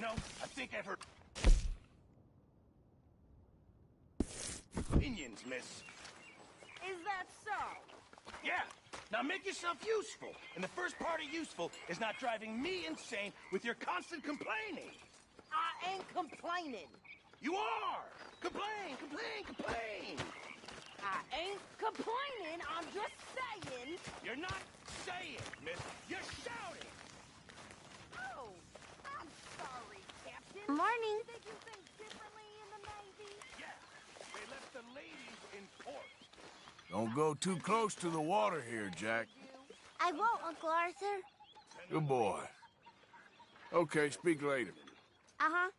know, I think I've heard opinions, miss. Is that so? Yeah. Now make yourself useful. And the first part of useful is not driving me insane with your constant complaining. I ain't complaining. You are! Complain, complain, complain! I ain't complaining. I'm just saying. You're not saying, miss. You're shouting! Oh, I'm sorry, Captain. Morning. You think you think differently in the Navy? Yeah. They left the ladies in port. Don't go too close to the water here, Jack. I won't, Uncle Arthur. Good boy. Okay, speak later. Uh-huh.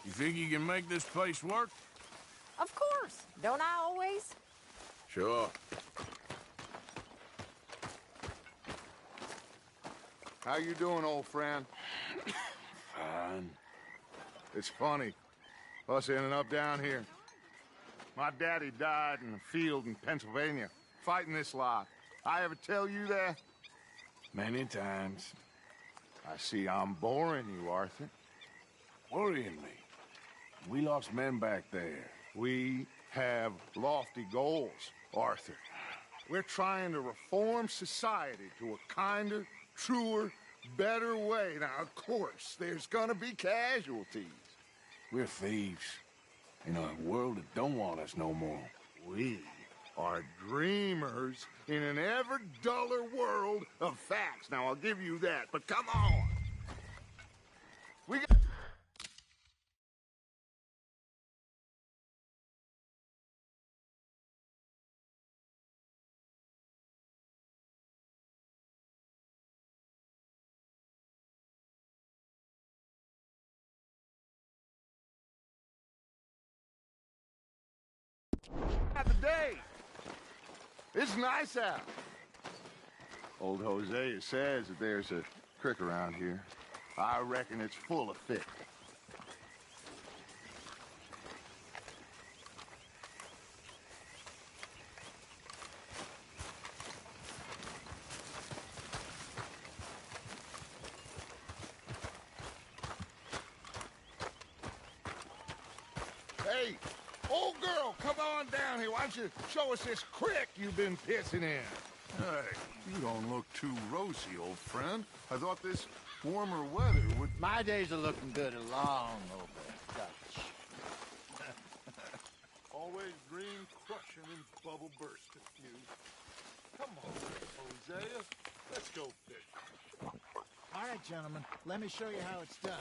You think you can make this place work? Of course. Don't I always? Sure. How you doing, old friend? Fine. It's funny, us ending up down here. My daddy died in a field in Pennsylvania, fighting this lot. I ever tell you that? Many times. I see I'm boring you, Arthur. Worrying me. We lost men back there. We have lofty goals, Arthur. We're trying to reform society to a kinder, truer, better way. Now, of course, there's gonna be casualties. We're thieves. In a world that don't want us no more. We are dreamers in an ever duller world of facts. Now, I'll give you that, but come on. We got... the day. It's nice out. Old Hosea says that there's a creek around here. I reckon it's full of fish. Hey, old girl, come on down here. Why don't you show us this creek you've been pissing in? Hey, you don't look too rosy, old friend. I thought this warmer weather would... My days are looking good along over Dutch. Always dream crushing and bubble bursting, you. Come on, Hosea. Let's go fishing. All right, gentlemen, let me show you how it's done.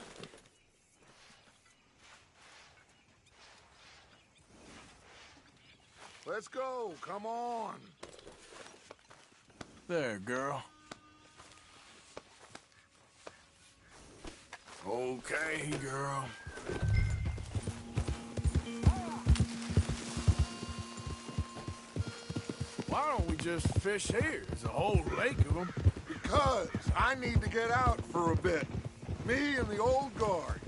Let's go. Come on. There, girl. Okay, girl. Why don't we just fish here? There's a whole lake of them. Because I need to get out for a bit. Me and the old guard.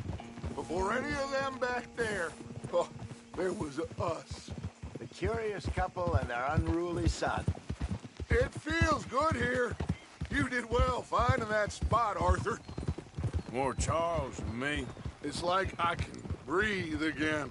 Before any of them back there, oh, there was us. The curious couple and their unruly son. It feels good here. You did well finding that spot, Arthur. More Charles than me. It's like I can breathe again.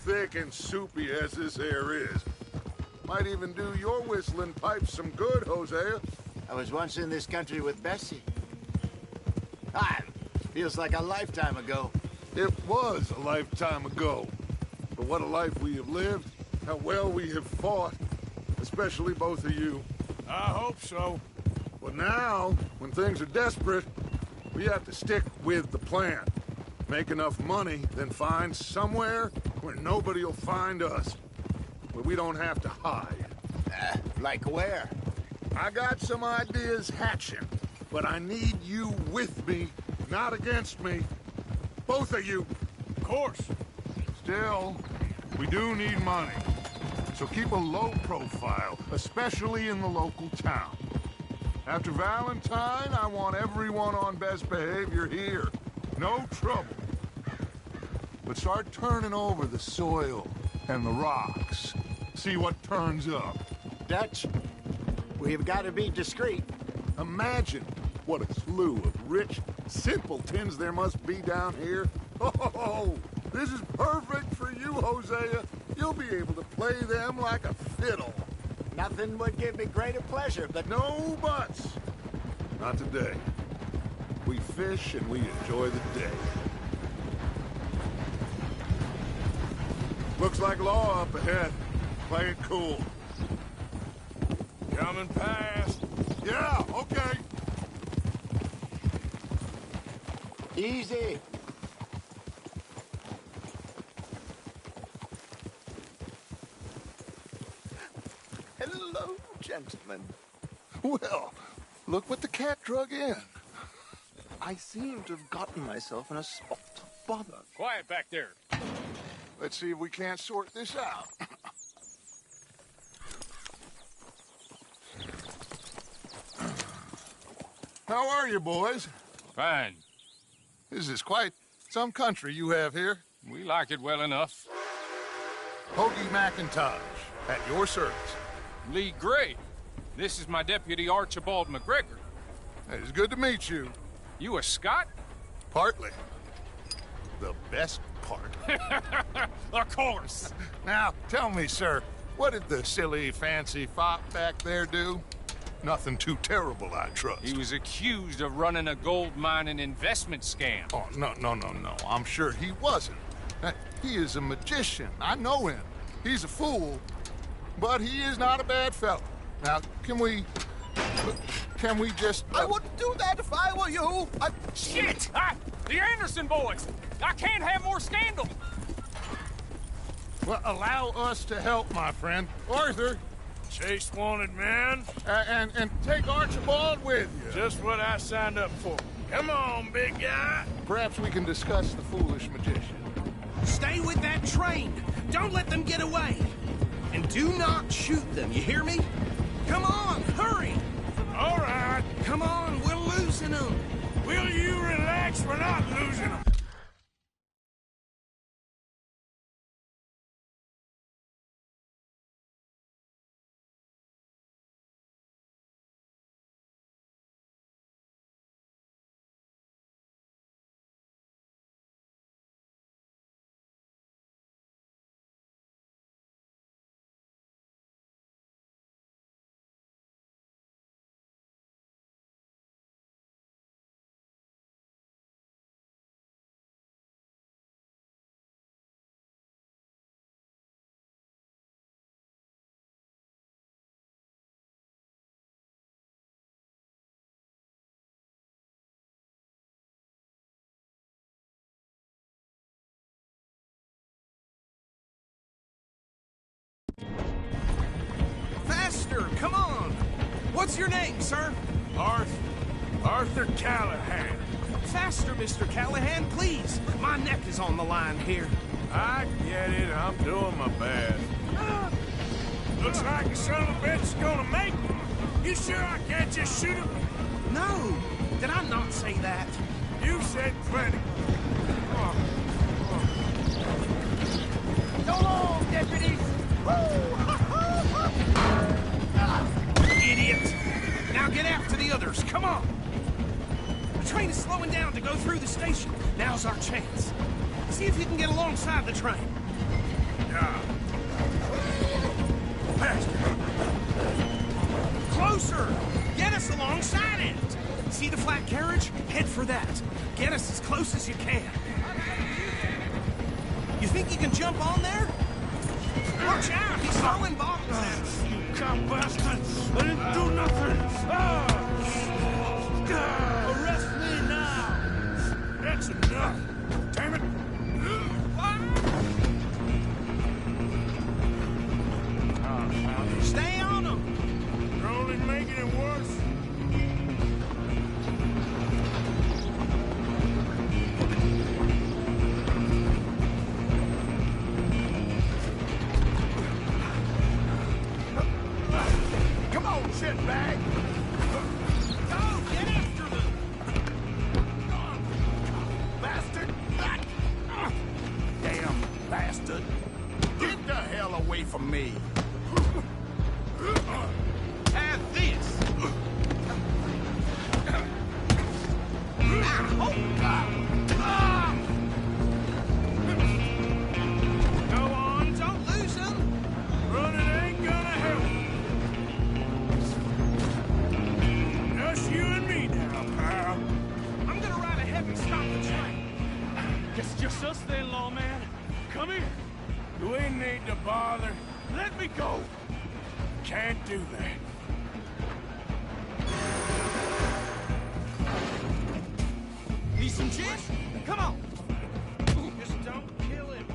Thick and soupy as this air is. Might even do your whistling pipes some good, Hosea. I was once in this country with Bessie. Ah, feels like a lifetime ago. It was a lifetime ago. But what a life we have lived. How well we have fought. Especially both of you. I hope so. But now, when things are desperate, we have to stick with the plan. make enough money, then find somewhere where nobody will find us. Where we don't have to hide. Like where? I got some ideas hatching, but I need you with me, not against me. Both of you. Of course. Still, we do need money. So keep a low profile, especially in the local town. After Valentine, I want everyone on best behavior here. No trouble. But start turning over the soil and the rocks. See what turns up. Dutch, we've got to be discreet. Imagine what a slew of rich simpletons there must be down here. Oh, this is perfect for you, Hosea. You'll be able to play them like a fiddle. Nothing would give me greater pleasure, but No buts. Not today. We fish and we enjoy the day. Looks like law up ahead. Play it cool. Coming past. Yeah, okay. easy. Hello, gentlemen. Well, look what the cat drug in. I seem to have gotten myself in a spot to bother. Quiet back there. Let's see if we can't sort this out. How are you, boys? Fine. This is quite some country you have here. We like it well enough. Hoagie McIntosh, at your service. Lee Gray. This is my deputy Archibald McGregor. It's good to meet you. You a Scot? Partly. The best part. Of course. Now, tell me, sir, what did the silly, fancy fop back there do? Nothing too terrible, I trust. He was accused of running a gold mining investment scam. Oh, no. I'm sure he wasn't. He is a magician. I know him. He's a fool, but he is not a bad fellow. Now, can we just... I wouldn't do that if I were you. Shit! The Anderson boys! I can't have more scandal! Well, allow us to help, my friend. Arthur, Chase wanted man. and take Archibald with you. Just what I signed up for. Come on, big guy. Perhaps we can discuss the foolish magician. Stay with that train. Don't let them get away. And do not shoot them, you hear me? Come on, hurry. All right. Come on, we're losing them. Will you relax? We're not losing them. Faster, come on. What's your name, sir? Arthur Callahan. Faster, Mr. Callahan, please. My neck is on the line here. I get it. I'm doing my best. Looks like the son of a bitch is gonna make me. You sure I can't just shoot him? No, did I not say that? You said plenty. So long, deputies. Idiot. Now get after the others, come on. The train is slowing down to go through the station. Now's our chance. See if you can get alongside the train. Yeah. Faster. Closer! Get us alongside it! See the flat carriage? Head for that. Get us as close as you can. You think you can jump on there? Watch out! He's throwing bottles at us. You cop bastard! I didn't do nothing! Arrest me now! That's enough! Turn making it worse. Come on, shitbag! Go, get after them! Bastard! Damn bastard! Get the hell away from me! Have this! Go on, don't lose them! Running ain't gonna help. Just you and me now, pal. I'm gonna ride ahead and stop the train. Guess it's just us then, lawman. Come here. We need to bother. Let me go. Can't do that. Need some gin? Come on! Just don't kill him.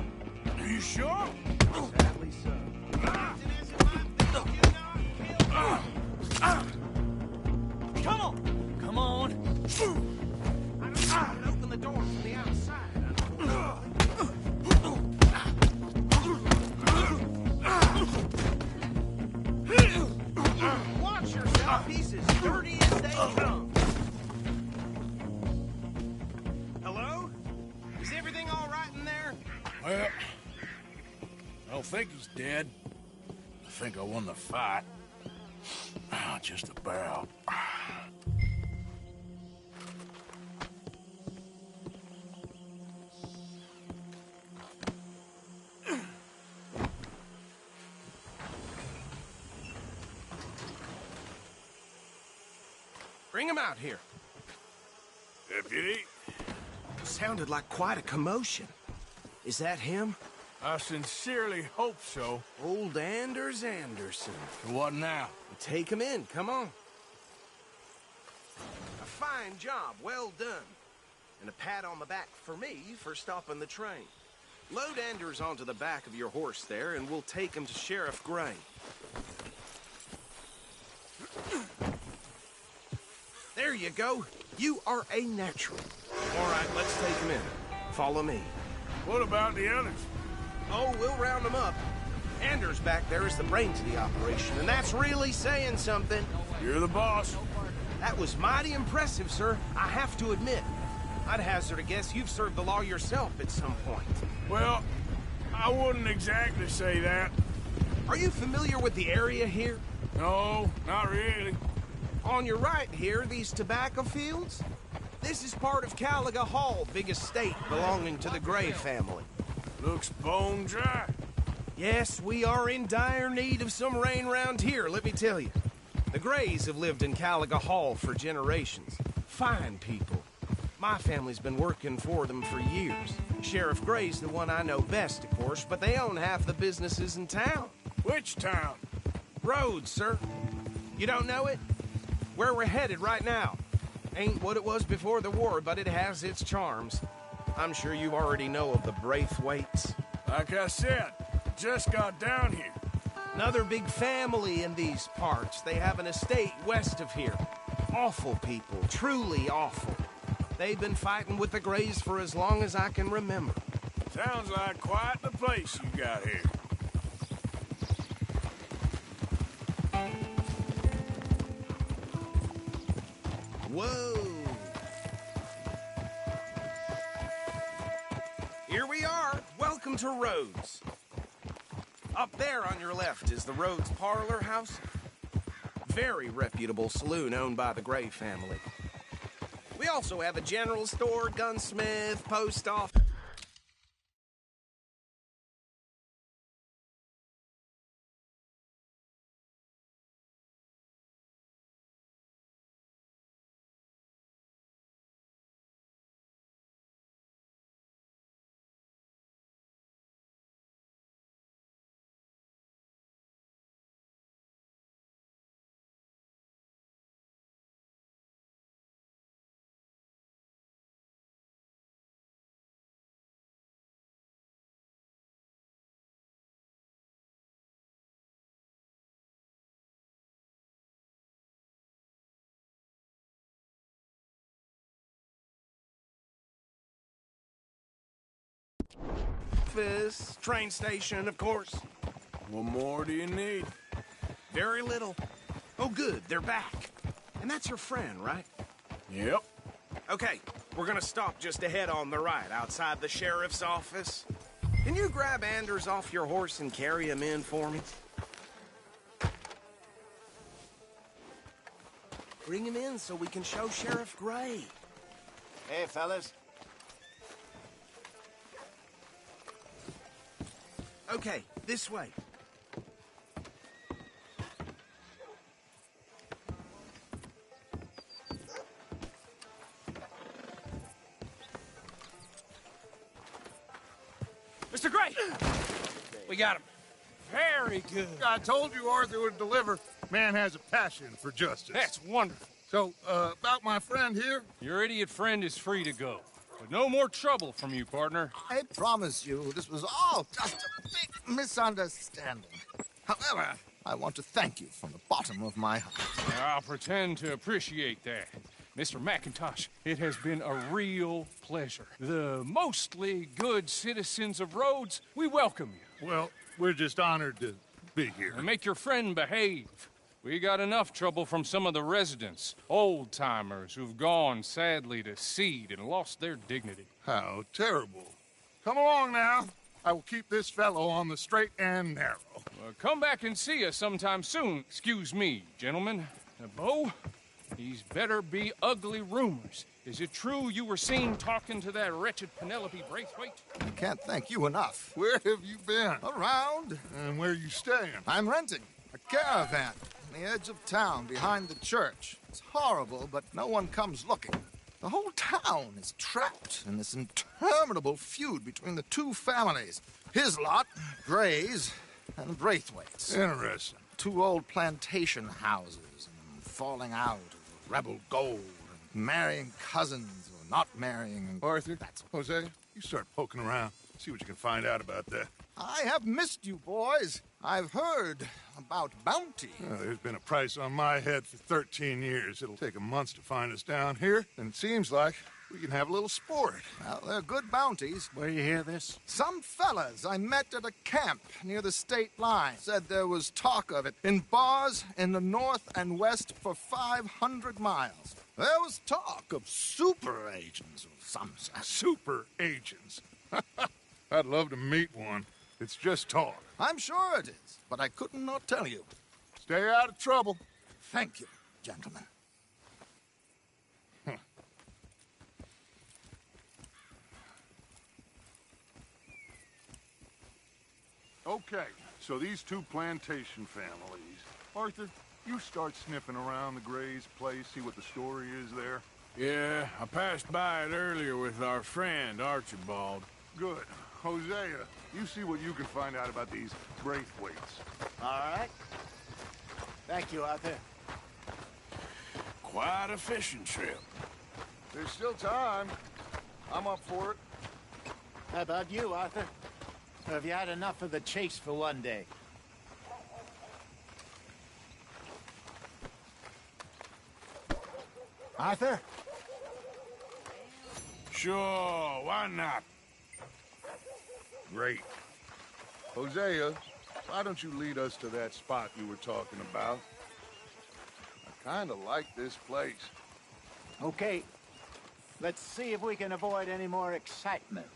Are you sure? Sadly so. Captain isn't my thing. Do not kill him. Come on. Come on. I don't think I can open the door from the outside. Watch yourself. He's as dirty as they come. Hello? Is everything all right in there? Well, I don't think he's dead. I think I won the fight. Just about. Bring him out here. Deputy, Sounded like quite a commotion. Is that him? I sincerely hope so. Old Anders Anderson. What now? Take him in, come on. A fine job, well done. And a pat on the back for me for stopping the train. Load Anders onto the back of your horse there, and we'll take him to Sheriff Gray. There you go. You are a natural. All right, let's take him in. Follow me. What about the others? Oh, we'll round them up. Anders back there is the brains of the operation, and that's really saying something. You're the boss. That was mighty impressive, sir. I have to admit. I'd hazard a guess you've served the law yourself at some point. Well, I wouldn't exactly say that. Are you familiar with the area here? No, not really. On your right here, these tobacco fields? This is part of Caliga Hall, big estate belonging to the Gray family. Looks bone dry. Yes, we are in dire need of some rain round here, let me tell you. The Grays have lived in Caliga Hall for generations. Fine people. My family's been working for them for years. Sheriff Gray's the one I know best, of course, but they own half the businesses in town. Which town? Rhodes, sir. You don't know it? Where we're headed right now. Ain't what it was before the war, but it has its charms. I'm sure you already know of the Braithwaites. Like I said, just got down here. Another big family in these parts. They have an estate west of here. Awful people, truly awful. They've been fighting with the Grays for as long as I can remember. Sounds like quite the place you got here. Whoa! Here we are. Welcome to Rhodes. Up there on your left is the Rhodes Parlor House. Very reputable saloon owned by the Gray family. We also have a general store, gunsmith, post office. Office, train station, of course. What more do you need? Very little. Oh, good, they're back. And that's your friend, right? Yep. Okay, we're gonna stop just ahead on the right, outside the sheriff's office. Can you grab Anders off your horse and carry him in for me? Bring him in so we can show Sheriff Gray. Hey, fellas. Okay, this way. Mr. Gray! We got him. Very good. I told you Arthur would deliver. Man has a passion for justice. That's wonderful. So, about my friend here? Your idiot friend is free to go. But no more trouble from you, partner. I promise you, this was all just a big misunderstanding. However, I want to thank you from the bottom of my heart. I'll pretend to appreciate that. Mr. McIntosh, it has been a real pleasure. The mostly good citizens of Rhodes, we welcome you. Well, we're just honored to be here. And make your friend behave. We got enough trouble from some of the residents, old-timers who've gone, sadly, to seed and lost their dignity. How terrible. Come along now. I will keep this fellow on the straight and narrow. Come back and see us sometime soon. Excuse me, gentlemen. Bo, these better be ugly rumors. Is it true you were seen talking to that wretched Penelope Braithwaite? I can't thank you enough. Where have you been? Around. And where you staying? I'm renting a caravan on the edge of town behind the church. It's horrible, but no one comes looking. The whole town is trapped in this interminable feud between the two families. His lot, Gray's, and Braithwaite's. Interesting. Two old plantation houses and falling out of rebel gold and marrying cousins or not marrying. Arthur, Hosea, you start poking around. See what you can find out about that. I have missed you, boys. I've heard about bounty. There's been a price on my head for 13 years. It'll take 'em months to find us down here, and it seems like we can have a little sport. Well, they're good bounties. Where you hear this? Some fellas I met at a camp near the state line said there was talk of it in bars in the north and west for 500 miles. There was talk of super agents of some sort. Super agents. I'd love to meet one. It's just talk. I'm sure it is, but I couldn't not tell you. Stay out of trouble. Thank you, gentlemen. Okay, so these two plantation families. Arthur, you start sniffing around the Gray's place, see what the story is there. Yeah, I passed by it earlier with our friend, Archibald. Good. Hosea, you see what you can find out about these Braithwaites. All right. Thank you, Arthur. Quite a fishing trip. There's still time. I'm up for it. How about you, Arthur? Or have you had enough of the chase for one day? Arthur? Sure, why not? Great. Hosea, why don't you lead us to that spot you were talking about? I kind of like this place. Okay. Let's see if we can avoid any more excitement.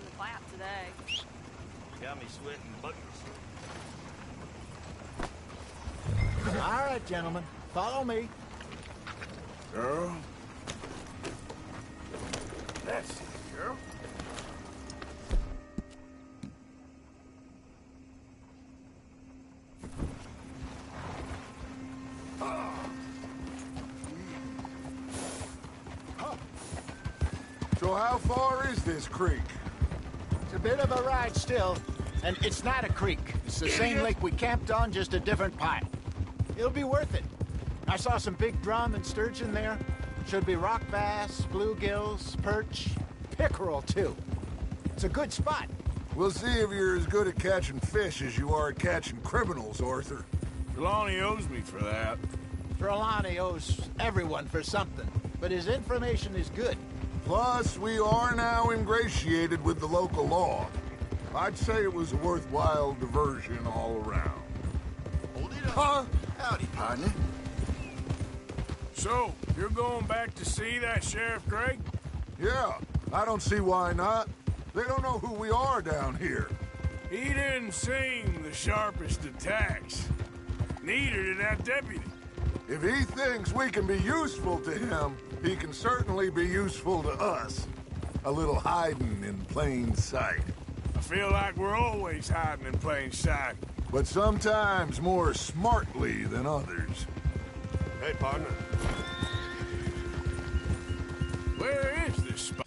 in the clap today. Got me sweating buckets. All right, gentlemen. Follow me. Girl? That's it, girl. So how far is this creek? It's a bit of a ride still, and it's not a creek. It's the same lake we camped on, just a different part. It'll be worth it. I saw some big drum and sturgeon there. Should be rock bass, bluegills, perch, pickerel too. It's a good spot. We'll see if you're as good at catching fish as you are at catching criminals, Arthur. Trelawney owes me for that. Trelawney owes everyone for something, but his information is good. Plus, we are now ingratiated with the local law. I'd say it was a worthwhile diversion all around. Hold it up. Huh? Howdy, partner. So, you're going back to see that Sheriff Gregg? Yeah, I don't see why not. They don't know who we are down here. He didn't seem the sharpest attacks. Neither did that deputy. If he thinks we can be useful to him, he can certainly be useful to us. A little hiding in plain sight. I feel like we're always hiding in plain sight. But sometimes more smartly than others. Hey, partner. Where is this spot?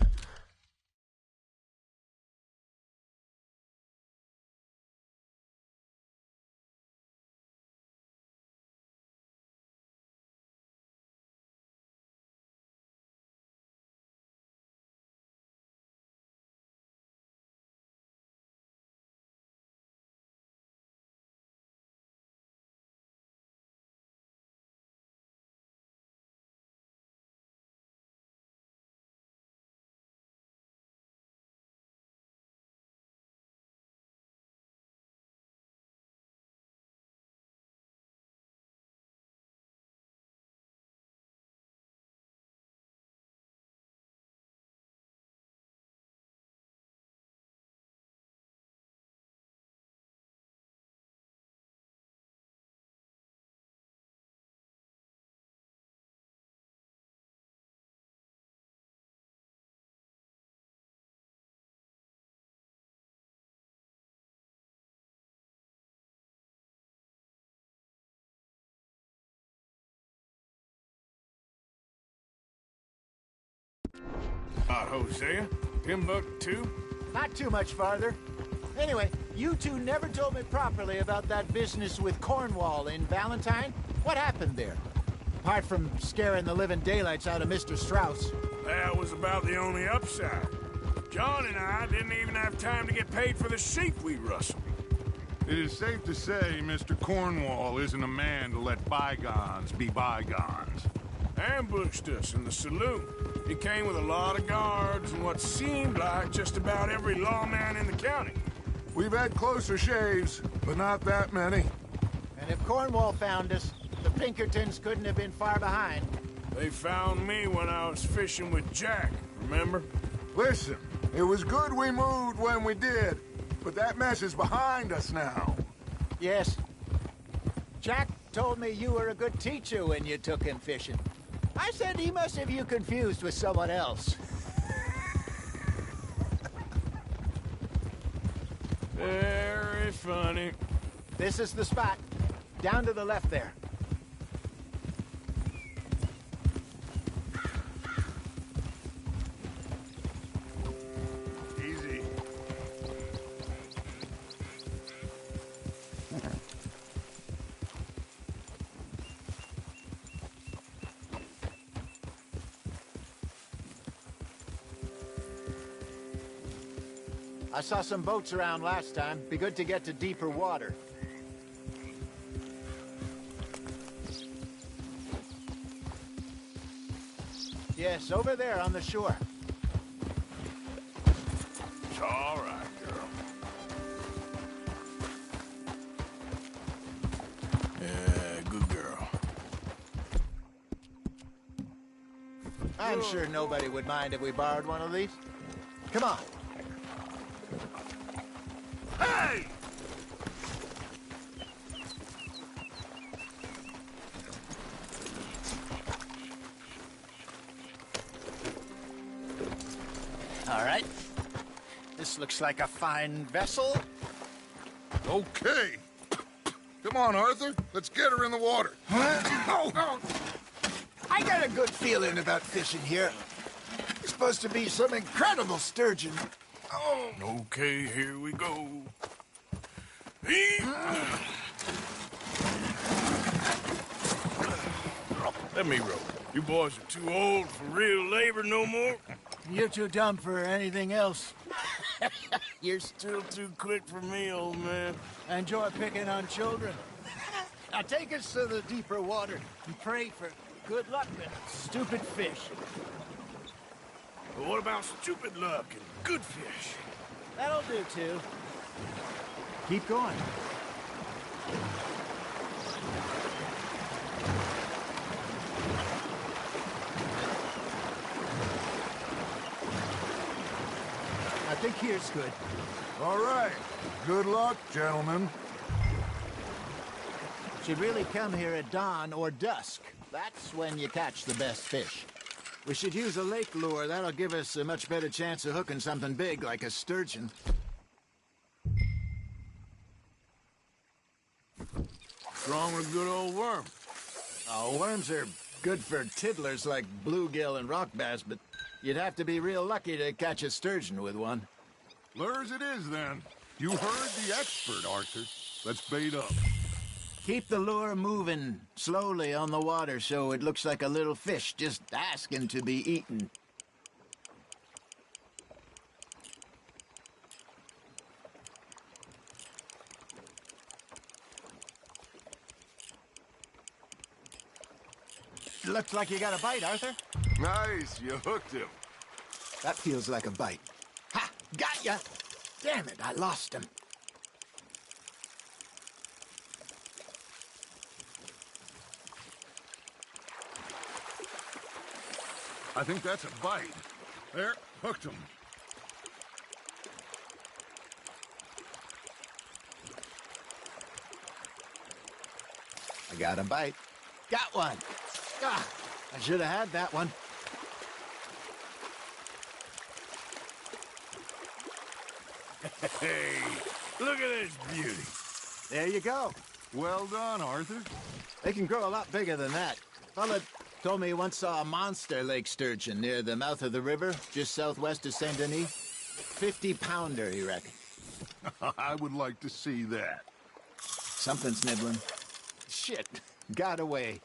Hosea? Timbuktu? Not too much farther. Anyway, you two never told me properly about that business with Cornwall in Valentine. What happened there? Apart from scaring the living daylights out of Mr. Strauss. That was about the only upside. John and I didn't even have time to get paid for the sheep we rustled. It is safe to say Mr. Cornwall isn't a man to let bygones be bygones. Ambushed us in the saloon. He came with a lot of guards and what seemed like just about every lawman in the county. We've had closer shaves, but not that many. And if Cornwall found us, the Pinkertons couldn't have been far behind. They found me when I was fishing with Jack, remember? Listen, it was good we moved when we did, but that mess is behind us now. Yes. Jack told me you were a good teacher when you took him fishing. I said he must have you confused with someone else. Very funny. This is the spot. Down to the left there. Easy. I saw some boats around last time. Be good to get to deeper water. Yes, over there on the shore. It's all right, girl. Yeah, good girl. I'm sure nobody would mind if we borrowed one of these. Come on. Hey! All right. This looks like a fine vessel. Okay. Come on, Arthur. Let's get her in the water. Oh. I got a good feeling about fishing here. It's supposed to be some incredible sturgeon. Oh. Okay, here we go. Let me row. You boys are too old for real labor no more. You're too dumb for anything else. You're still too quick for me, old man. I enjoy picking on children. Now take us to the deeper water and pray for good luck with stupid fish. But what about stupid luck and good fish? That'll do, too. Keep going. I think here's good. All right. Good luck, gentlemen. Should really come here at dawn or dusk. That's when you catch the best fish. We should use a lake lure. That'll give us a much better chance of hooking something big like a sturgeon. What's wrong with a good old worm? Oh, worms are good for tiddlers like bluegill and rock bass, but you'd have to be real lucky to catch a sturgeon with one. Lures it is, then. You heard the expert, Arthur. Let's bait up. Keep the lure moving slowly on the water so it looks like a little fish just asking to be eaten. Looks like you got a bite, Arthur. Nice, you hooked him. That feels like a bite. Ha! Got ya! Damn it, I lost him. I think that's a bite. There, hooked him. I got a bite. Got one! Ah, I should have had that one. Hey, look at this beauty. There you go. Well done, Arthur. They can grow a lot bigger than that. Fella told me he once saw a monster lake sturgeon near the mouth of the river, just southwest of Saint Denis. 50-pounder, he reckoned. I would like to see that. Something's nibbling. Shit, got away.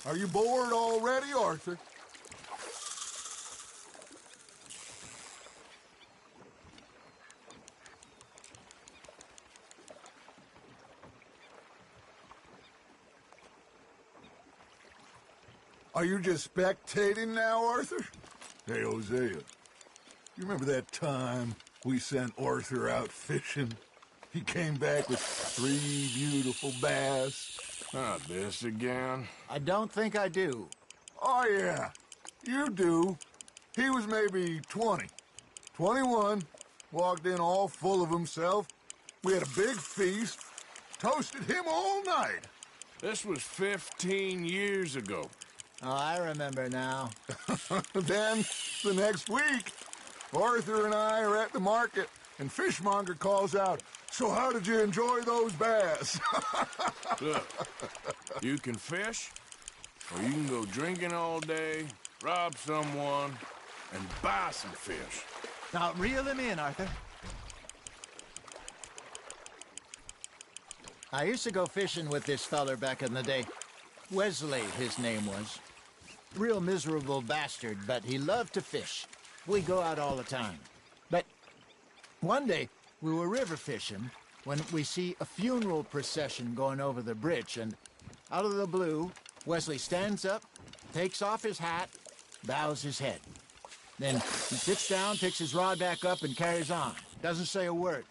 Are you bored already, Arthur? Are you just spectating now, Arthur? Hey, Hosea, you remember that time we sent Arthur out fishing? He came back with 3 beautiful bass. Not this again. I don't think I do. Oh, yeah, you do. He was maybe 20, 21, walked in all full of himself. We had a big feast, toasted him all night. This was 15 years ago. Oh, I remember now. Then, the next week, Arthur and I are at the market, and Fishmonger calls out, "So how did you enjoy those bass?" Look, you can fish, or you can go drinking all day, rob someone, and buy some fish. Now, reel him in, Arthur. I used to go fishing with this feller back in the day. Wesley, his name was. Real miserable bastard, but he loved to fish. We go out all the time. But one day, we were river fishing when we see a funeral procession going over the bridge, and out of the blue, Wesley stands up, takes off his hat, bows his head. Then he sits down, picks his rod back up, and carries on. Doesn't say a word.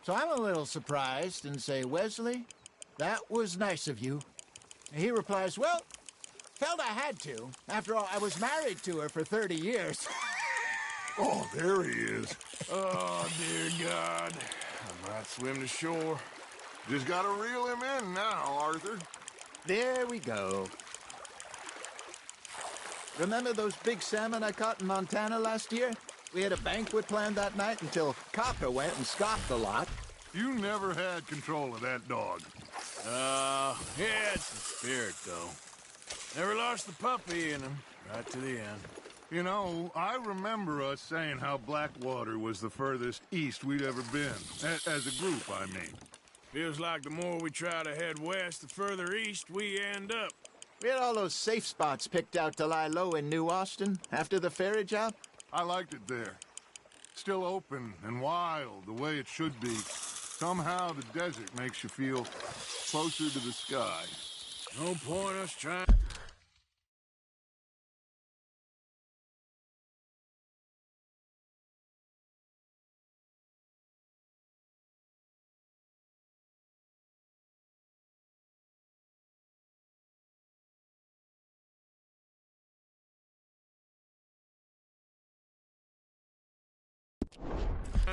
So I'm a little surprised and say, "Wesley, that was nice of you." And he replies, "Well, Felt I had to. After all, I was married to her for 30 years. Oh, there he is. Oh, dear God. I might swim to shore. Just gotta reel him in now, Arthur. There we go. Remember those big salmon I caught in Montana last year? We had a banquet planned that night until Cocker went and scoffed a lot. You never had control of that dog. Yeah, it's the spirit, though. Never lost the puppy in him, right to the end. You know, I remember us saying how Blackwater was the furthest east we'd ever been. As a group, I mean. Feels like the more we try to head west, the further east we end up. We had all those safe spots picked out to lie low in New Austin after the ferry job. I liked it there. Still open and wild, the way it should be. Somehow the desert makes you feel closer to the sky. No point us trying...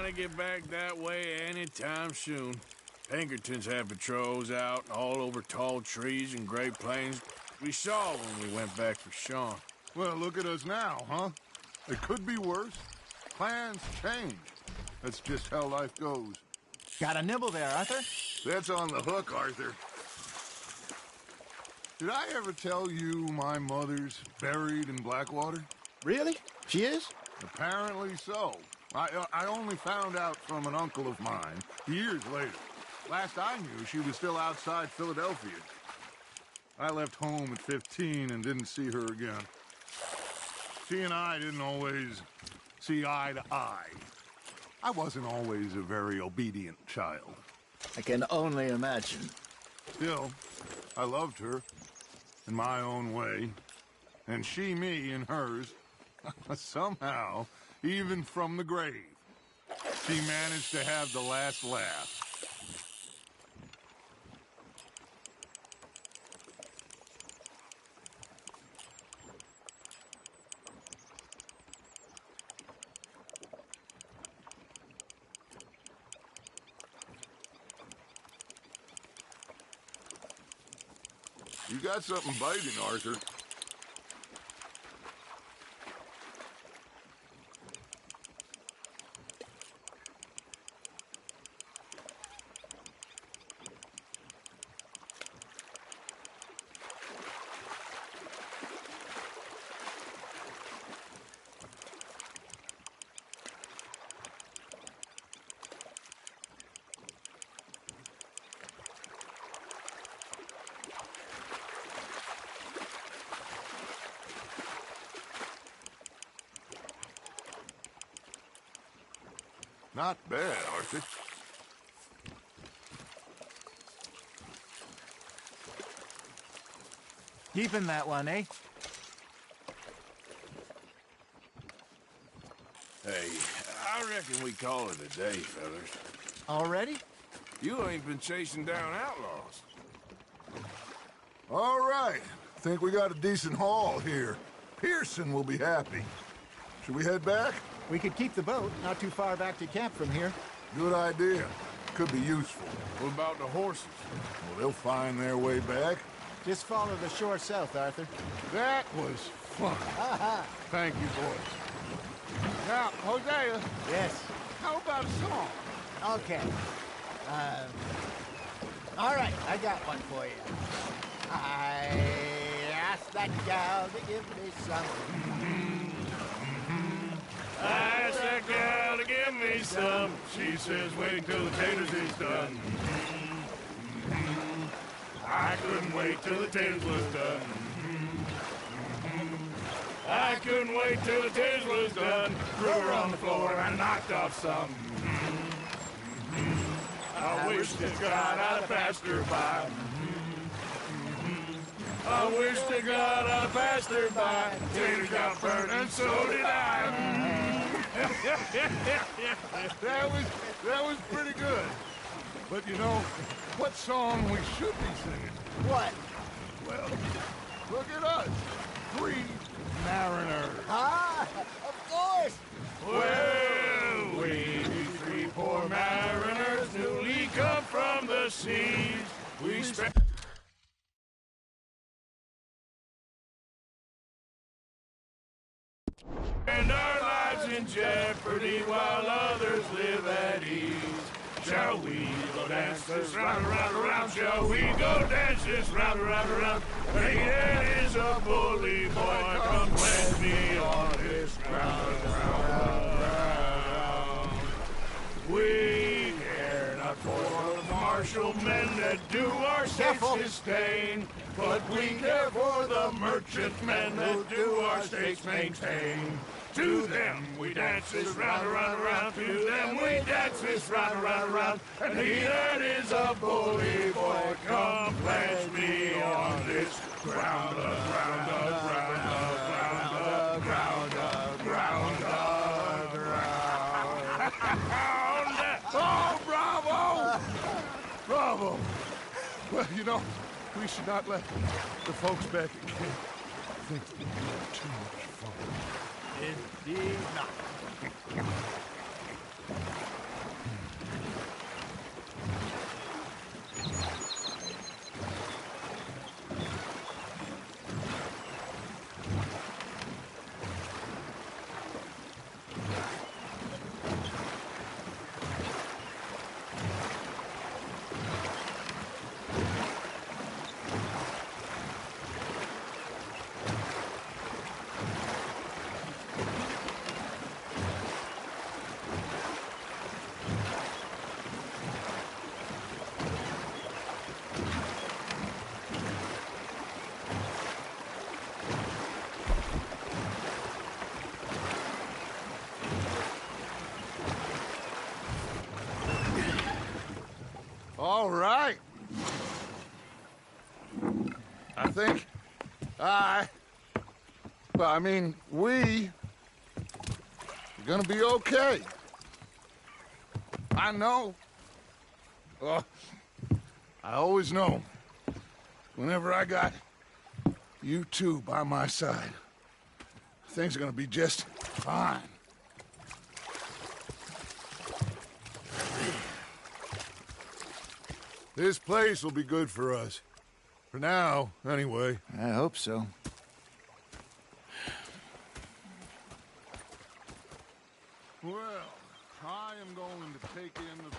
to get back that way anytime soon. Pinkertons had patrols out all over tall trees and Great Plains. We saw when we went back for Sean. Well, look at us now, huh? It could be worse. Plans change. That's just how life goes. Got a nibble there, Arthur? That's on the hook, Arthur. Did I ever tell you my mother's buried in Blackwater? Really? She is? Apparently so. I only found out from an uncle of mine years later. Last I knew, she was still outside Philadelphia. I left home at 15 and didn't see her again. She and I didn't always see eye to eye. I wasn't always a very obedient child. I can only imagine. Still, I loved her in my own way, and she me in hers. Somehow, even from the grave, she managed to have the last laugh. You got something biting, Arthur. Not bad, Arthur. Keeping that one, eh? Hey, I reckon we call it a day, fellas. Already? You ain't been chasing down outlaws. All right. Think we got a decent haul here. Pearson will be happy. Should we head back? We could keep the boat, not too far back to camp from here. Good idea. Could be useful. What about the horses? Well, they'll find their way back. Just follow the shore south, Arthur. That was fun. Thank you, boys. Now, Hosea, Yes. how about a song? Okay. All right, I got one for you. I asked that gal to give me some. I asked that gal to give me some. She says, wait till the taters is done. I couldn't wait till the taters was done. I couldn't wait till the taters was done. Threw her on the floor and knocked off some. I wish to God I'd have passed her by. I wish to God I'd have passed her by. Taters got burned and so did I. That was pretty good. But you know, what song we should be singing? What? Well, Look at us. 3 mariners. Ah, of course. Well, we 3 poor mariners newly come from the seas. We spent our lives in jeopardy while others live at ease. Shall we go dance this round, around, around? Shall we go dance this round, around, around? Hey, there is a bully boy, come pledge me on this ground, ground. We care not for the martial men that do our states disdain, but we care for the merchant men that do our states maintain. To them we dance this round, around, around. To them we dance this round, around, around. And he that is a bully boy, come pledge me on this ground, ground, ground, ground, ground, ground, ground. Oh, bravo! Bravo! Well, you know, we should not let the folks back at camp think that we had too much fun. Indeed not. All right. I think we are gonna be okay. I know. Oh, I always know. Whenever I got you two by my side, things are gonna be just fine. This place will be good for us. For now, anyway. I hope so. Well, I am going to take in the view.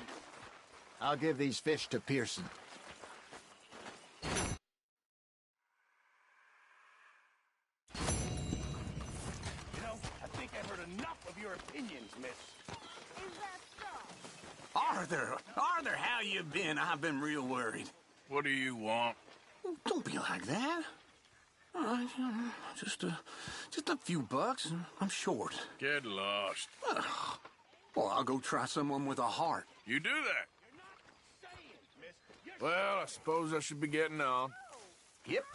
I'll give these fish to Pearson. You know, I think I've heard enough of your opinions, miss. Is that so? Arthur, how you been? I've been real worried. What do you want? Don't be like that. Just a few bucks, and I'm short. Get lost. Well, I'll go try someone with a heart. You do that? Well, I suppose I should be getting on. Yep.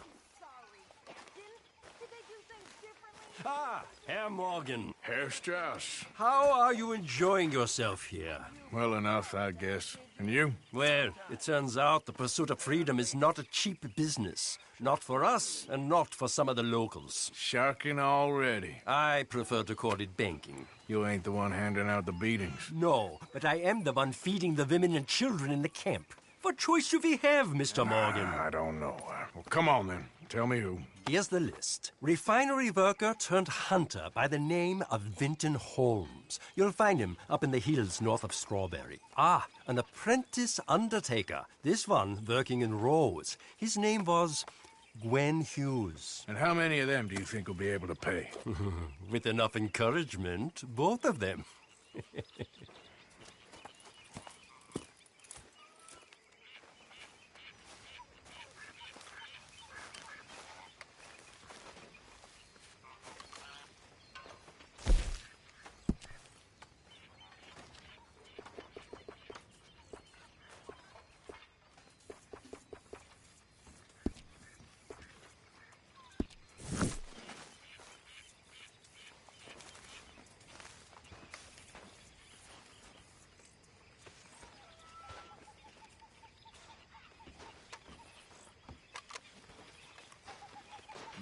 Ah, Herr Morgan. Herr Strauss. How are you enjoying yourself here? Well enough, I guess. And you? Well, it turns out the pursuit of freedom is not a cheap business. Not for us, and not for some of the locals. Sharking already. I prefer to call it banking. You ain't the one handing out the beatings. No, but I am the one feeding the women and children in the camp. What choice do we have, Mr. Morgan? I don't know. Well, come on then. Tell me who. Here's the list. Refinery worker turned hunter by the name of Vinton Holmes. You'll find him up in the hills north of Strawberry. Ah, an apprentice undertaker. This one working in rows. His name was Gwen Hughes. And how many of them do you think will be able to pay? With enough encouragement, both of them.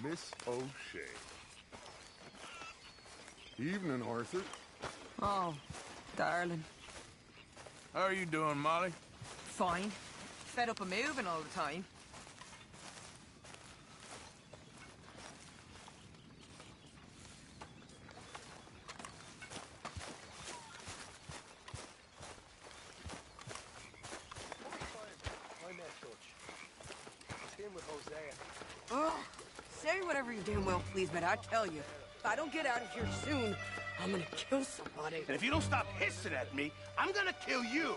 Miss O'Shea. Evening, Arthur. Oh, darling. How are you doing, Molly? Fine. Fed up of moving all the time. Oh, say whatever you're doing, well, please, but I tell you, if I don't get out of here soon, I'm gonna kill somebody. And if you don't stop hissing at me, I'm gonna kill you.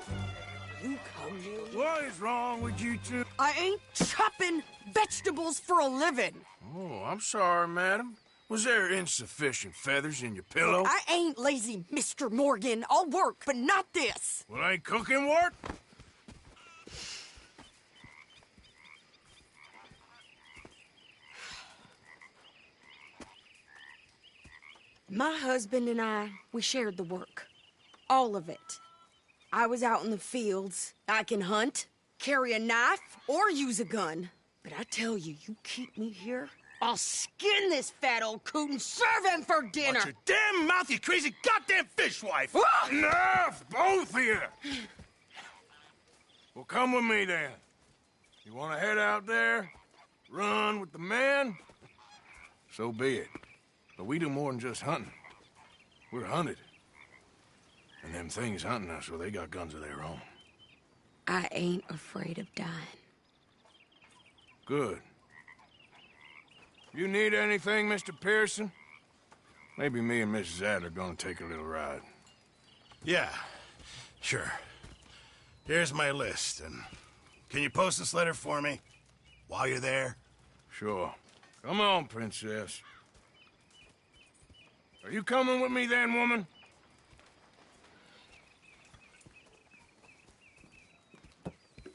You come here. What is wrong with you two? I ain't chopping vegetables for a living. Oh, I'm sorry, madam. Was there insufficient feathers in your pillow? I ain't lazy, Mr. Morgan. I'll work, but not this. Well, ain't cooking work? My husband and I, we shared the work. All of it. I was out in the fields. I can hunt, carry a knife, or use a gun. But I tell you, you keep me here, I'll skin this fat old coot and serve him for dinner. Watch your damn mouth, you crazy goddamn fishwife! Enough, both of you! Well, come with me, then. You want to head out there, run with the men? So be it. But we do more than just hunting. We're hunted. And them things hunting us, well, they got guns of their own. I ain't afraid of dying. Good. You need anything, Mr. Pearson? Maybe me and Mrs. Adler gonna take a little ride. Yeah, sure. Here's my list, and can you post this letter for me while you're there? Sure. Come on, Princess. Are you coming with me then, woman?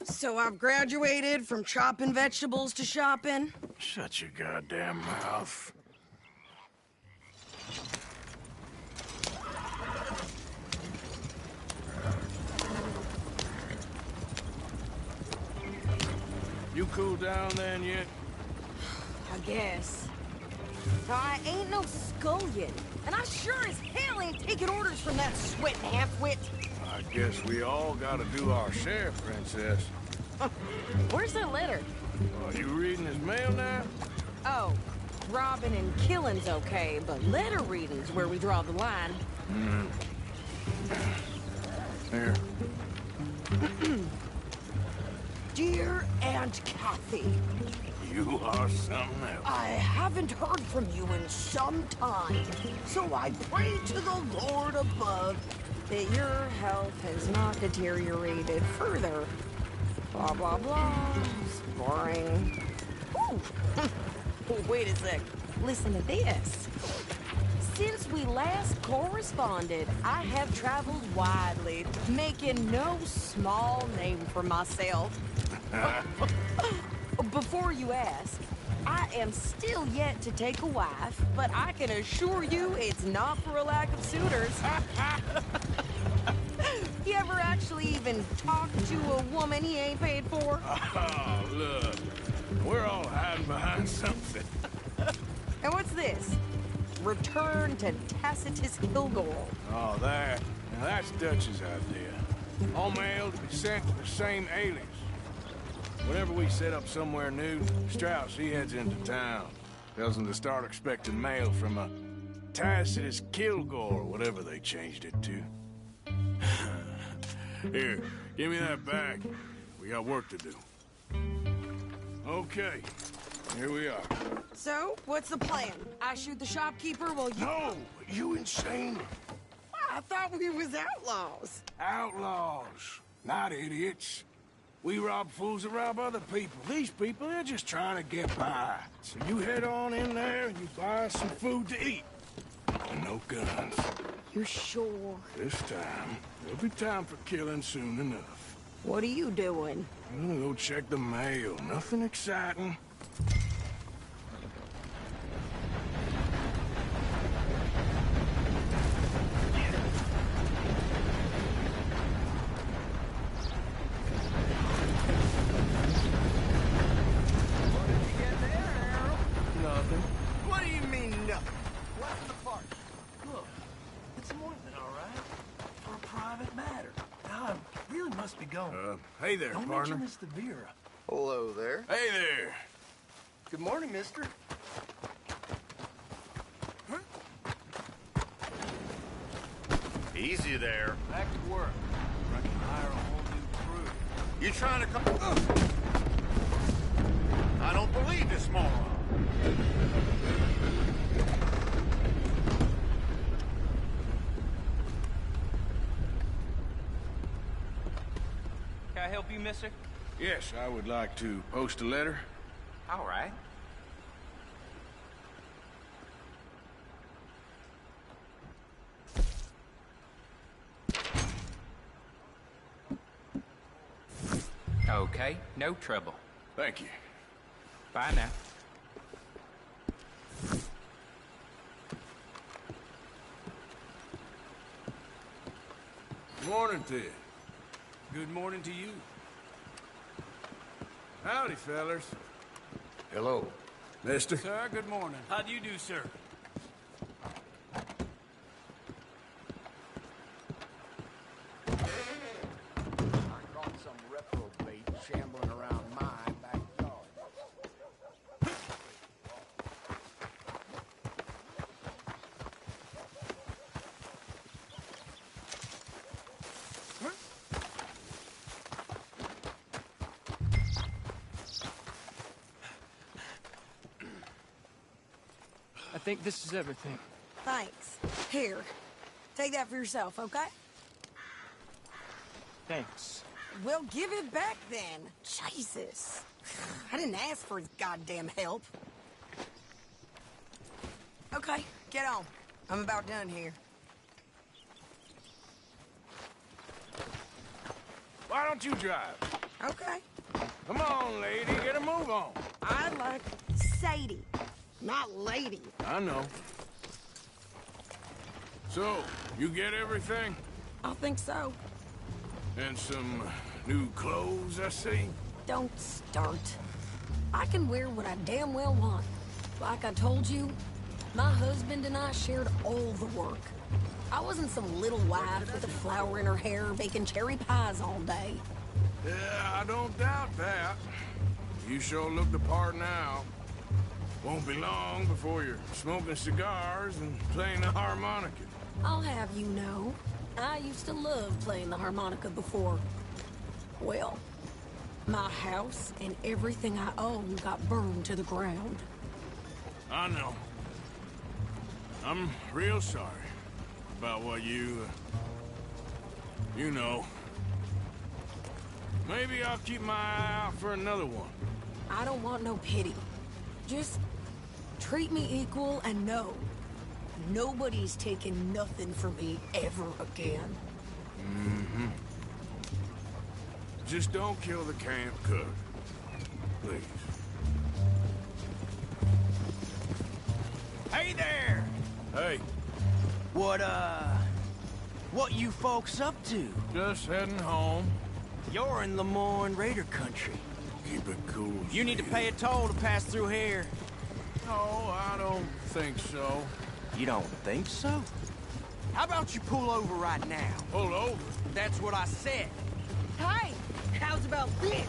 So I've graduated from chopping vegetables to shopping? Shut your goddamn mouth. You cooled down then yet? I guess. I ain't no scullion, and I sure as hell ain't taking orders from that sweating half-wit. I guess we all gotta do our share, Princess. Where's that letter? Are you reading his mail now? Oh, robbing and killing's okay, but letter reading's where we draw the line. Here. Dear Aunt Kathy, You are something else. I haven't heard from you in some time, so I pray to the Lord above that your health has not deteriorated further. Blah, blah, blah. It's boring. Ooh. Wait a sec. Listen to this. Since we last corresponded, I have traveled widely, making no small name for myself. Before you ask, I am still yet to take a wife, but I can assure you it's not for a lack of suitors. You ever actually even talk to a woman he ain't paid for? Oh, look. We're all hiding behind something. And what's this? Return to Tacitus Kilgore. Oh, that. Now, that's Dutch's idea. All mail to be sent to the same alias. Whenever we set up somewhere new, Strauss, he heads into town. Tells them to start expecting mail from a Tacitus Kilgore, or whatever they changed it to. Here, give me that back. We got work to do. Okay, here we are. So, what's the plan? I shoot the shopkeeper while you... No! You insane? I thought we was outlaws. Outlaws, not idiots. We rob fools that rob other people. These people, they're just trying to get by. So you head on in there and you buy some food to eat. And no guns. You sure? This time, there'll be time for killing soon enough. What are you doing? I'm gonna go check the mail. Nothing exciting. Nothing. It's more than all right. For a private matter. Now, I really must be going. Hey there, Don't partner. mention this to Vera. Hello there. Hey there. Good morning, mister. Easy there. Back to work. I can hire a whole new crew. You trying to come... I don't believe this moron. Can I help you, mister? Yes, I would like to post a letter. All right. Okay, no trouble. Thank you. Bye now. Morning to you. Good morning to you. Howdy, fellas. Hello. Mister. Sir, good morning. How do you do, sir? I caught some reprobate shambling around my backyard. I think this is everything. Thanks. Here, take that for yourself, okay? Thanks. Well, give it back then. Jesus. I didn't ask for his goddamn help. Okay, get on. I'm about done here. Why don't you drive? Okay. Come on, lady. Get a move on. I like Sadie, not lady. I know. So, you get everything? I think so. And some new clothes, I see? Don't start. I can wear what I damn well want. Like I told you, my husband and I shared all the work. I wasn't some little wife with a flower in her hair baking cherry pies all day. Yeah, I don't doubt that. You sure look the part now. Won't be long before you're smoking cigars and playing the harmonica. I'll have you know, I used to love playing the harmonica before. Well, my house and everything I own got burned to the ground. I know. I'm real sorry about what you know. Maybe I'll keep my eye out for another one. I don't want no pity. Just treat me equal and know nobody's taking nothing from me ever again. Mm-hmm. Just don't kill the camp cook. Please. Hey there! Hey, What you folks up to? just heading home. You're in Lemoyne Raider country. Keep it cool. You need to pay a toll to pass through here. No, I don't think so. You don't think so? How about you pull over right now? Pull over. That's what I said. Hey, how's about this?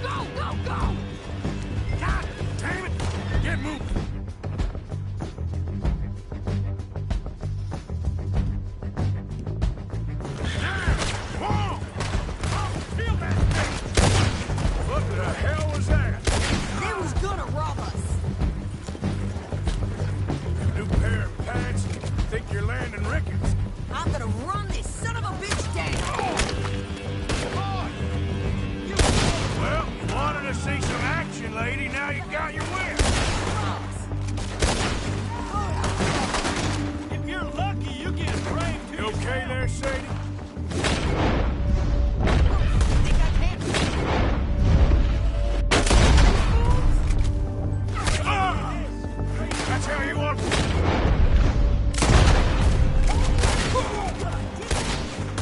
Go, go, go! God damn it! Get moving! What the hell was that? They was gonna rob us. New pair of pants? Think you're landing Ricketts? I'm gonna run this son of a bitch down. Well, you wanted to see some action, lady. Now you got your wish. If you're lucky, you get framed. You okay there, Sadie? That's how you want.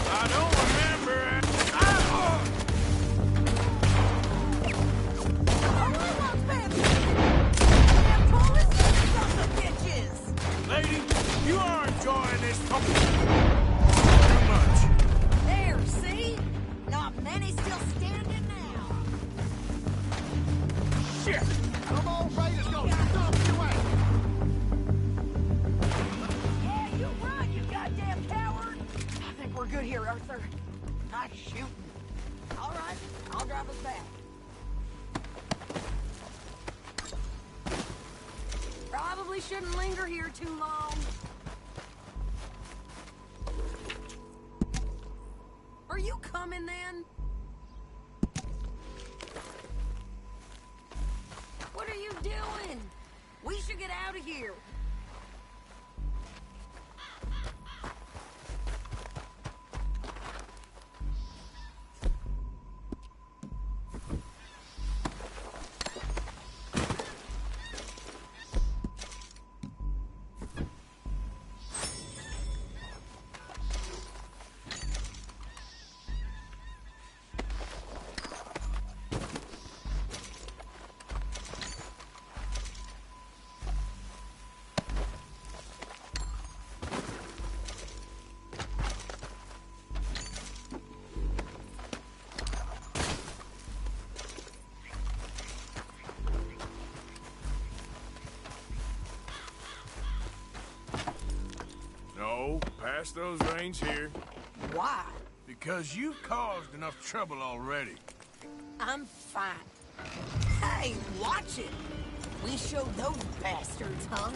I don't remember it. Lady, you are There, see? Not many still standing now. Shit! Come on, Raiders, go! Stop your way! Yeah, you run, you goddamn coward! I think we're good here, Arthur. Nice shooting. All right, I'll drive us back. Probably shouldn't linger here too long. Are you coming then? What are you doing? We should get out of here. No, past those reins here. Why? Because you've caused enough trouble already. I'm fine. Hey, watch it. We showed those bastards, huh?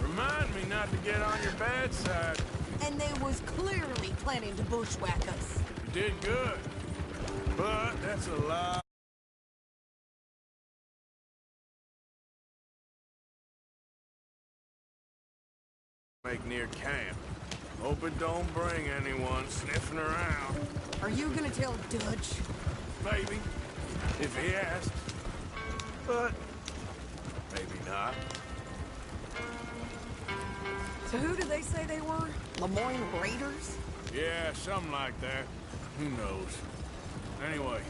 Remind me not to get on your bad side. And they was clearly planning to bushwhack us. You did good. But that's a lot. Make near camp. Hope it don't bring anyone sniffing around. Are you gonna tell Dutch? Maybe, if he asks. But maybe not. So who did they say they were? Lemoyne Raiders? Yeah, something like that. Who knows? Anyway,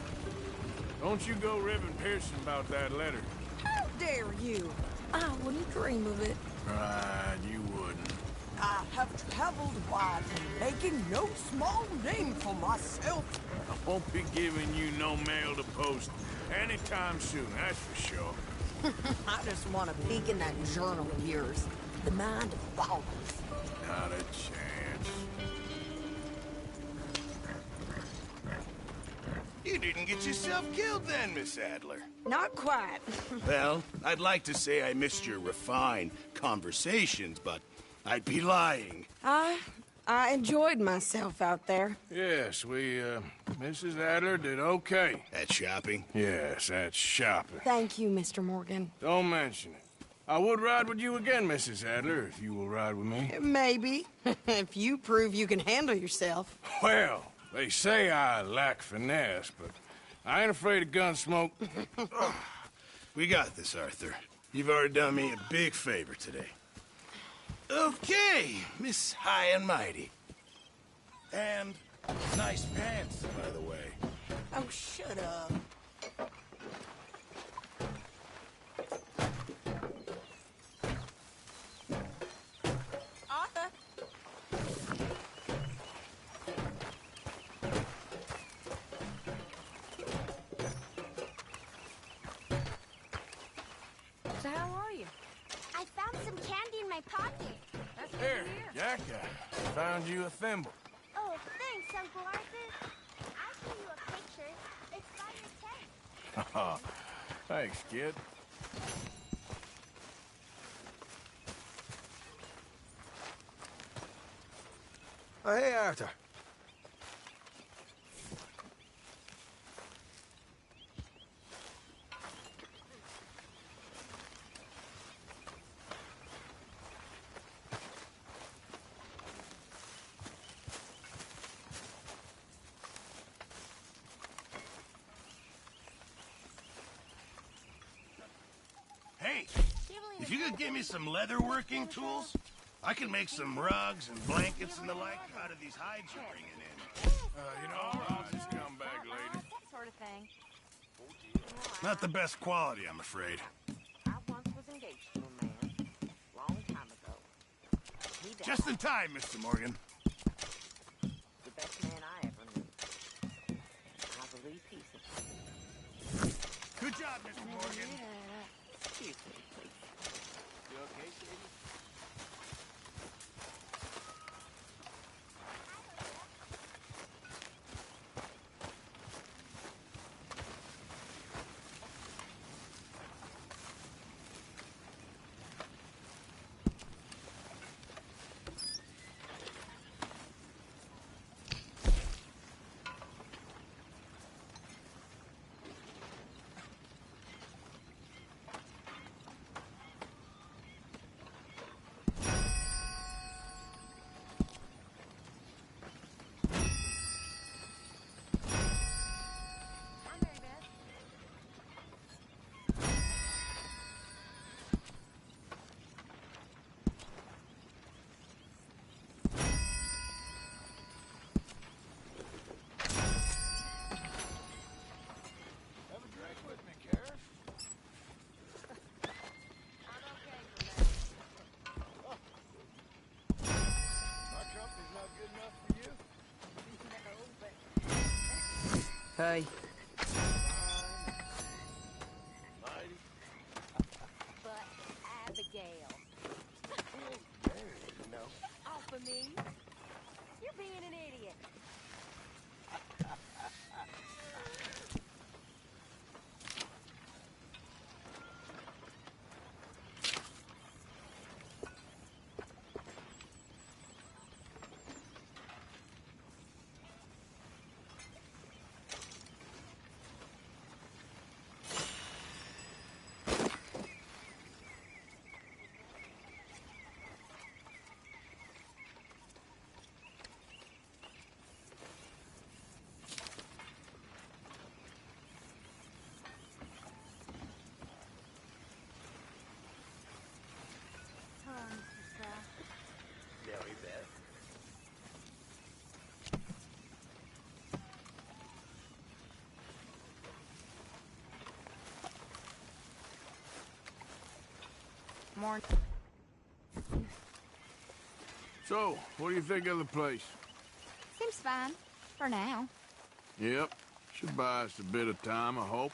don't you go ribbing Pearson about that letter. How dare you? I wouldn't dream of it. Right, you wouldn't. I have traveled wide, making no small name for myself. I won't be giving you no mail to post anytime soon, that's for sure. I just want to peek in that journal of yours. The mind boggles. Not a chance. You didn't get yourself killed then, Miss Adler. Not quite. Well, I'd like to say I missed your refined conversations, but I'd be lying. I enjoyed myself out there. Yes, Mrs. Adler did okay. At shopping? Yes, at shopping. Thank you, Mr. Morgan. Don't mention it. I would ride with you again, Mrs. Adler, if you will ride with me. Maybe. If you prove you can handle yourself. Well, they say I lack finesse, but I ain't afraid of gun smoke. We got this, Arthur. You've already done me a big favor today. Okay, Miss High and Mighty. And nice pants, by the way. Oh, shut up. Arthur? So how are you? I found some candy in my pocket. That's Here, Jacka, found you a thimble. Oh, thanks, Uncle Arthur. I'll show you a picture. It's by your tent. Thanks, kid. Oh, hey, Arthur. Hey, if you could give me some leatherworking tools, I can make some rugs and blankets and the like out of these hides you're bringing in. I'll just come back later. That sort of thing. Not the best quality, I'm afraid. I once was engaged to a man, long time ago. He died. Just in time, Mr. Morgan. The best man I ever knew. I believe he's Good job, Mr. Morgan. Excuse me, please. You okay, Sadie? Have a drink with me, Karen. My company's not good enough for you? Hey. Mighty. But Abigail. No. Off of me. You're being an idiot. Very bad. Morning. So, what do you think of the place? Seems fine. For now. Yep. Should buy us a bit of time, I hope.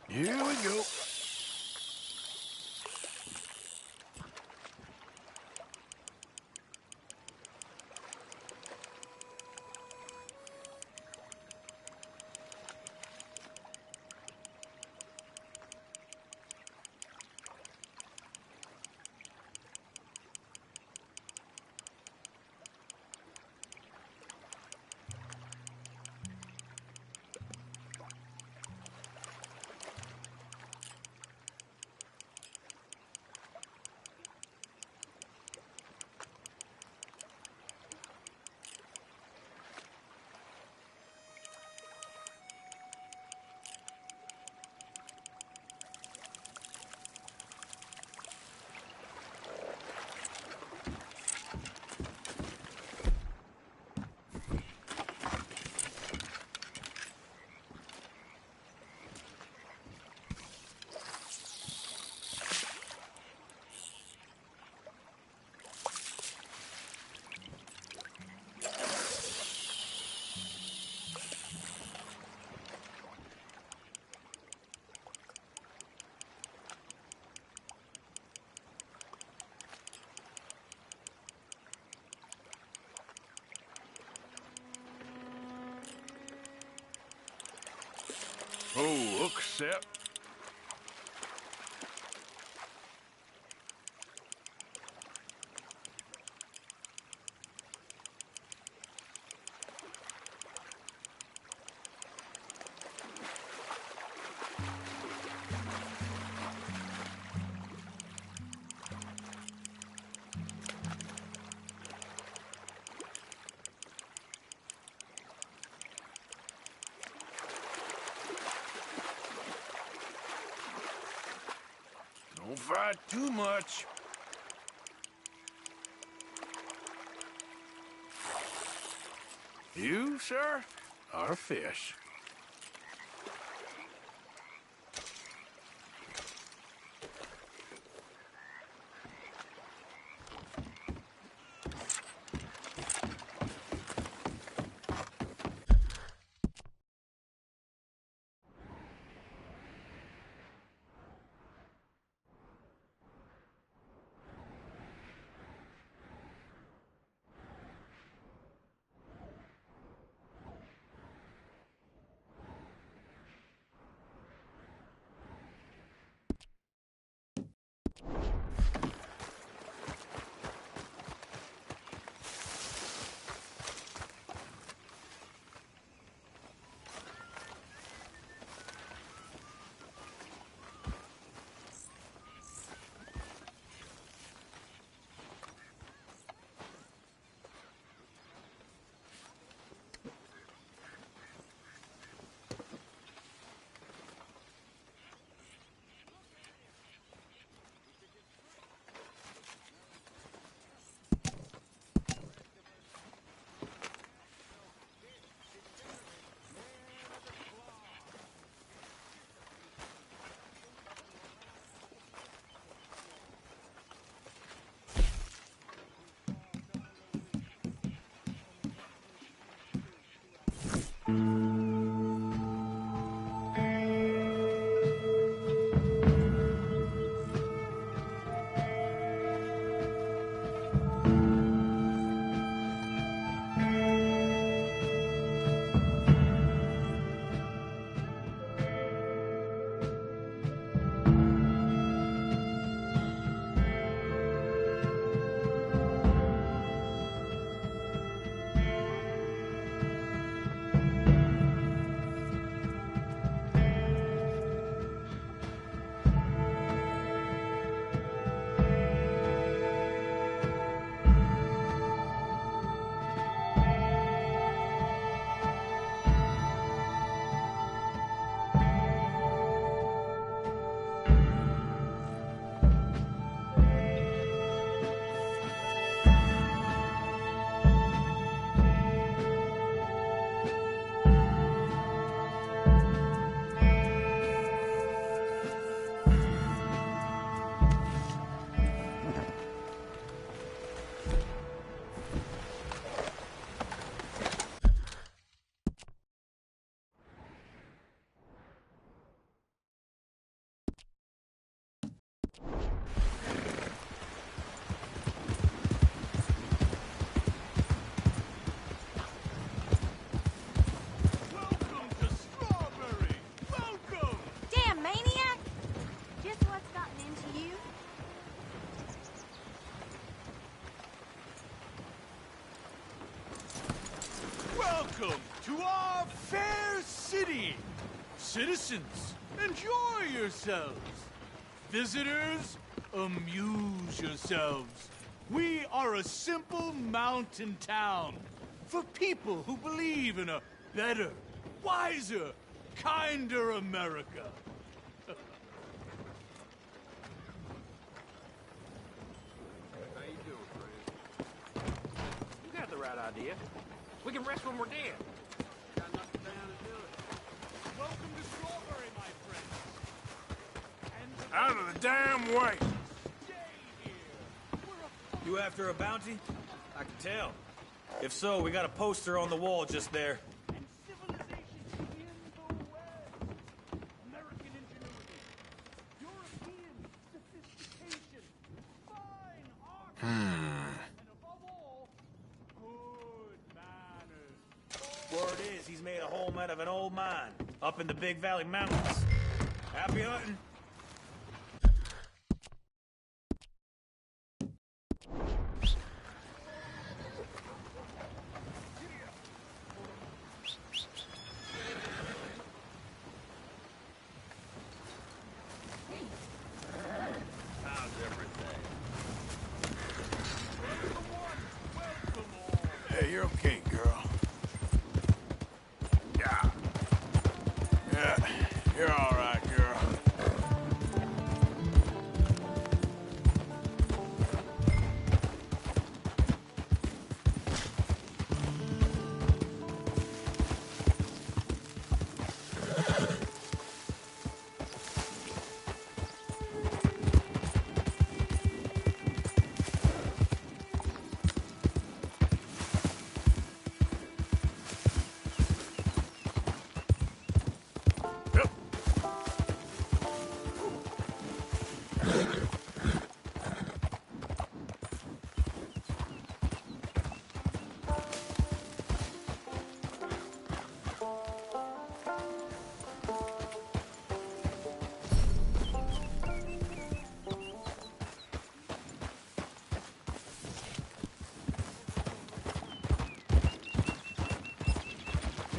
Here we go. Oh, look, Sep. fight too much. You, sir, are a fish. Welcome to our fair city. Citizens, enjoy yourselves. Visitors, amuse yourselves. We are a simple mountain town for people who believe in a better, wiser, kinder America. You got the right idea. We can rest when we're dead. Got nothing down to do it. Welcome to Strawberry, my friends. Out of the damn way! You after a bounty? I can tell. If so, we got a poster on the wall just there. Word is, he's made a home out of an old mine, up in the Big Valley Mountains. Happy hunting. How's everything? Hey, you're okay, girl. Yeah, you're all right, girl.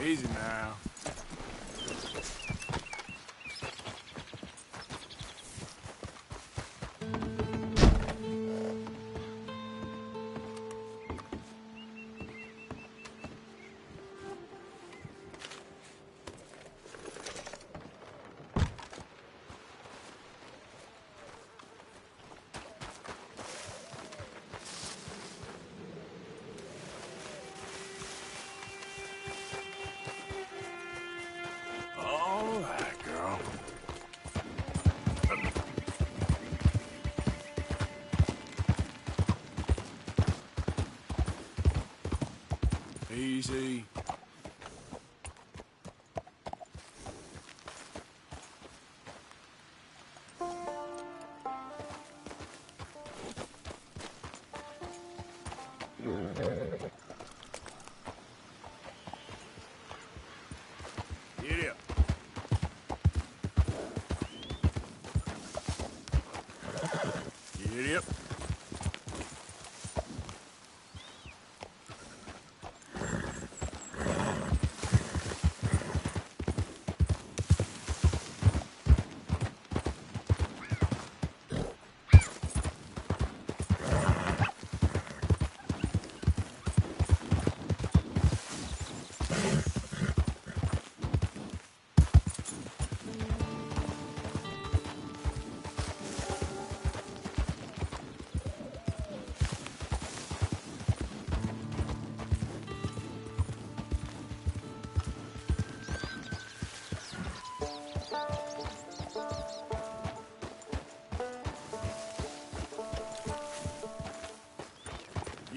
Easy now. All right, girl. Easy. Get up. Get up.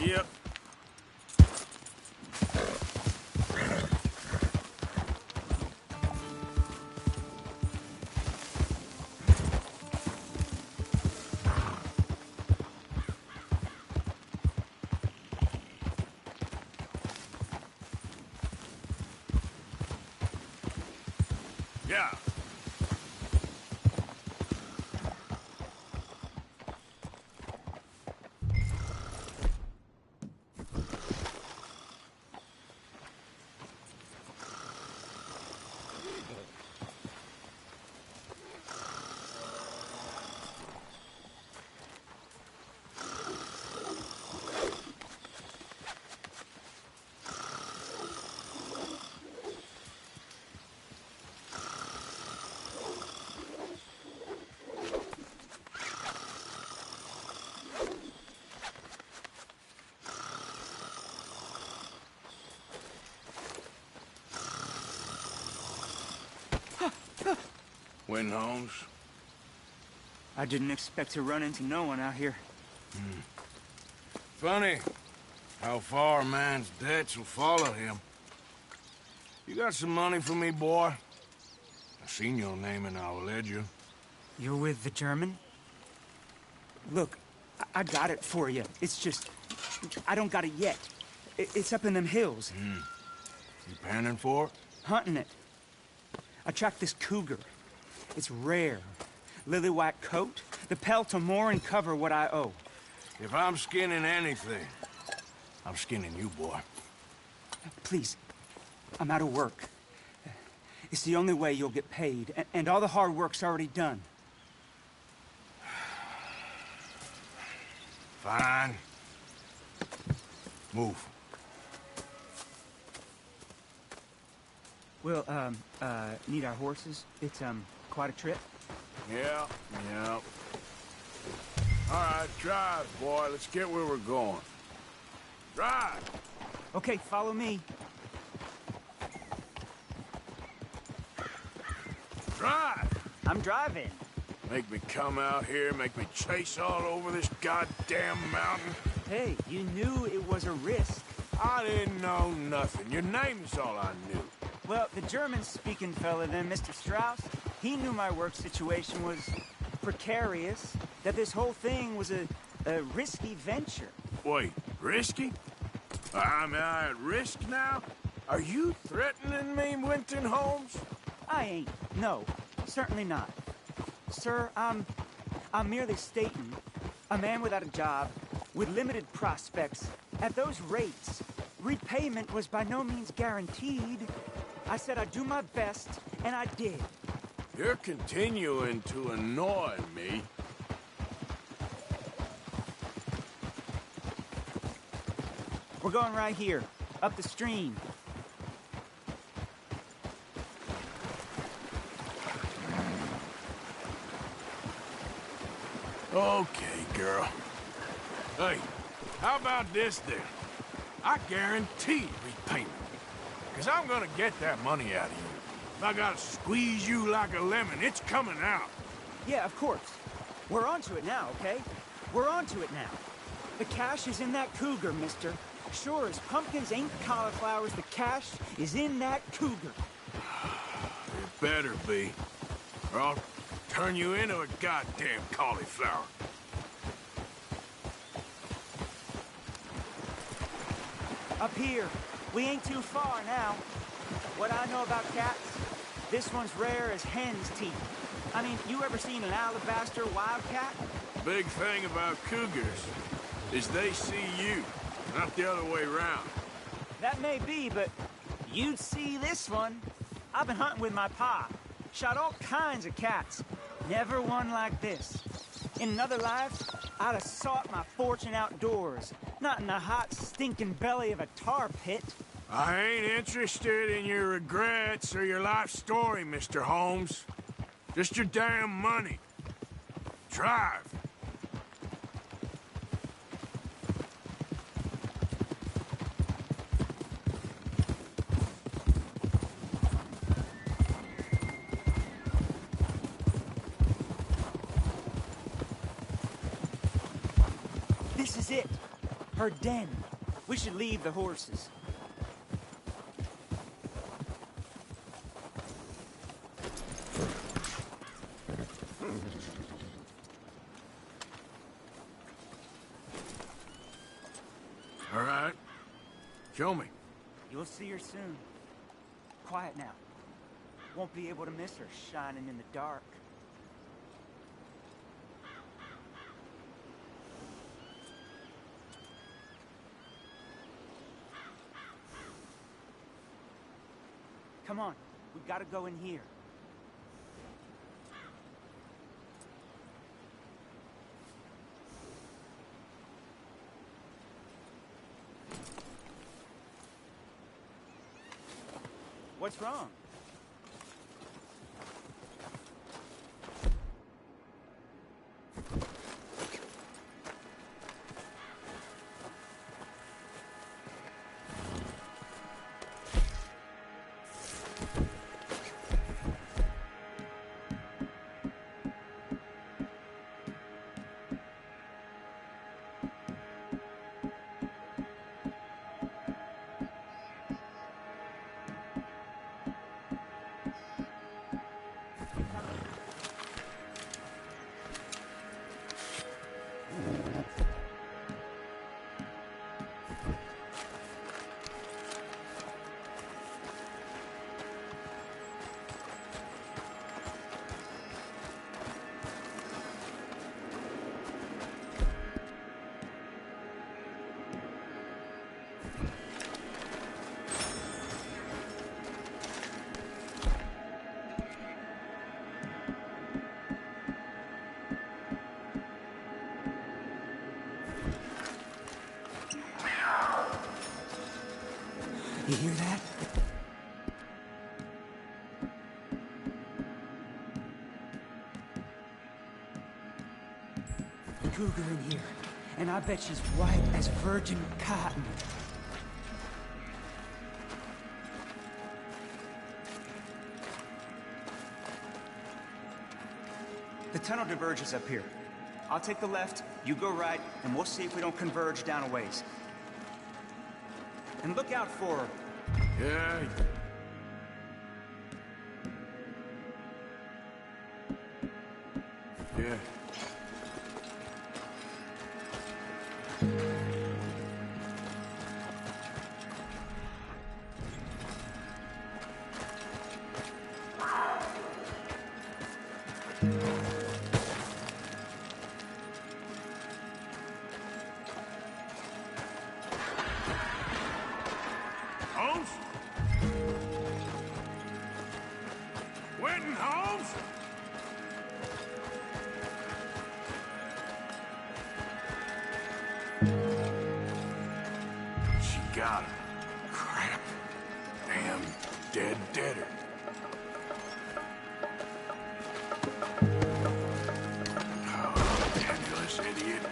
Yep. Yeah. Win, Holmes. I didn't expect to run into no one out here. Funny how far a man's debts will follow him. You got some money for me, boy? I seen your name in our ledger. You're with the German? Look, I got it for you. It's just, I don't got it yet. It's up in them hills. You panning for it? Hunting it. I tracked this cougar. It's rare. Lily white coat, the pelt to more and cover what I owe. If I'm skinning anything, I'm skinning you, boy. Please, I'm out of work. It's the only way you'll get paid, and all the hard work's already done. Fine. Move. We'll, need our horses. It's, quite a trip. Yeah. All right, drive, boy. Let's get where we're going. Drive! Okay, follow me. Drive! I'm driving. Make me come out here, make me chase all over this goddamn mountain. Hey, you knew it was a risk. I didn't know nothing. Your name's all I knew. Well, the German-speaking fella then, Mr. Strauss, he knew my work situation was precarious, that this whole thing was a risky venture. Wait, risky? Am I at risk now? Are you threatening me, Winton Holmes? I ain't. No, certainly not. Sir, I'm merely stating, a man without a job, with limited prospects, at those rates, repayment was by no means guaranteed. I said I'd do my best, and I did. You're continuing to annoy me. We're going right here, up the stream. Okay, girl. Hey, how about this then? I guarantee repayment. Because I'm gonna get that money out of you. If I gotta squeeze you like a lemon, it's coming out. Yeah, of course. We're onto it now, okay? We're onto it now. The cash is in that cougar, mister. Sure as pumpkins ain't cauliflowers, the cash is in that cougar. It better be. Or I'll turn you into a goddamn cauliflower. Up here. We ain't too far now. What I know about cats, this one's rare as hen's teeth. I mean, you ever seen an alabaster wildcat? Big thing about cougars is they see you, not the other way around. That may be, but you'd see this one. I've been hunting with my pa. Shot all kinds of cats. Never one like this. In another life, I'd have sought my fortune outdoors, not in the hot, stinking belly of a tar pit. I ain't interested in your regrets or your life story, Mr. Holmes. Just your damn money. Drive. This is it. Her den. We should leave the horses. All right. Show me. You'll see her soon. Quiet now. Won't be able to miss her shining in the dark. Come on, we gotta go in here. What's wrong? You hear that? The cougar in here, and I bet she's white as virgin cotton. The tunnel diverges up here. I'll take the left, you go right, and we'll see if we don't converge down a ways. And look out for her. Yeah. Yeah. Holmes? got him. Crap. Damn deader. Oh, penniless idiot.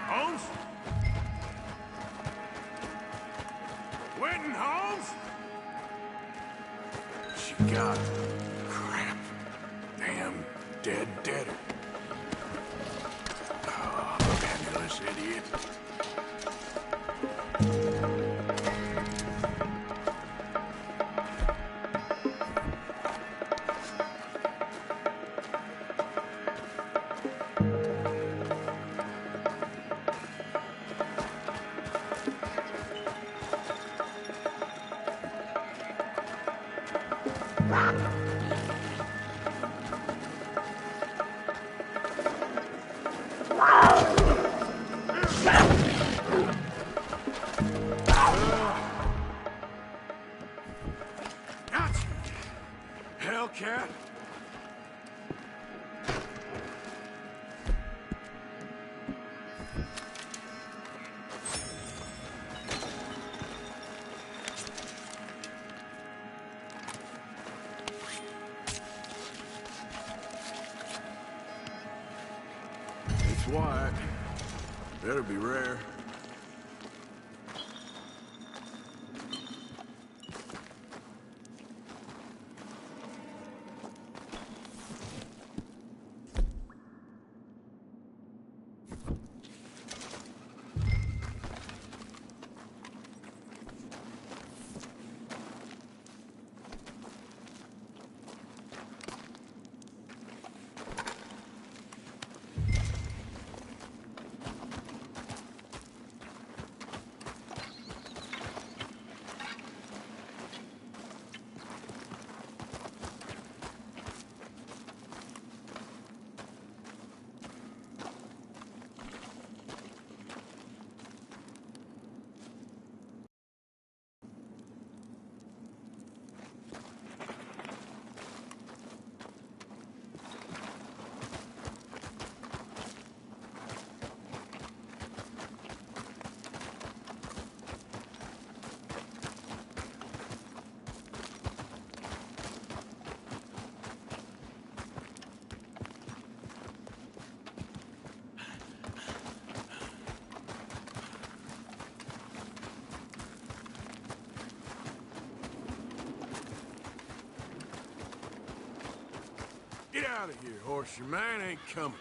Holmes? Winton, Holmes? She got him. Crap. Damn deader. Oh, penniless idiot. Gotcha! Hellcat! It's white. Better be rare. Get out of here, horse. Your man ain't coming.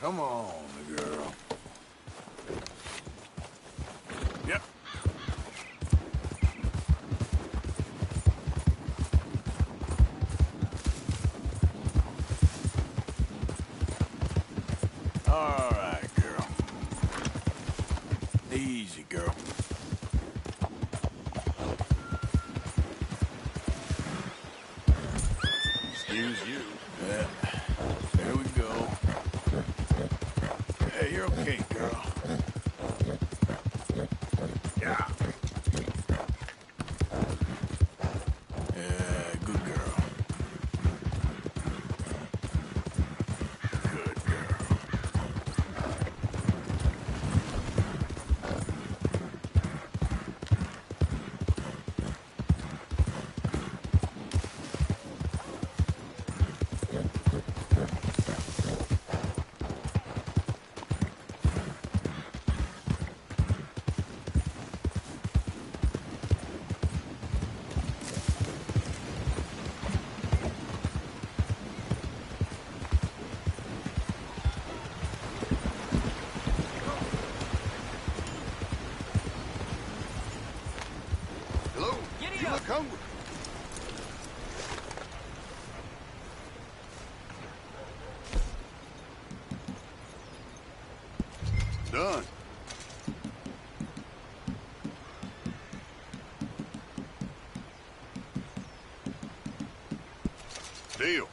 Come on, girl. Yep. All right, girl. Easy, girl. Excuse you. Yeah. There we go. Hey, you're okay, girl. Yeah. Yeah, good girl. Good girl. Hello? You look hungry. Done. Deal.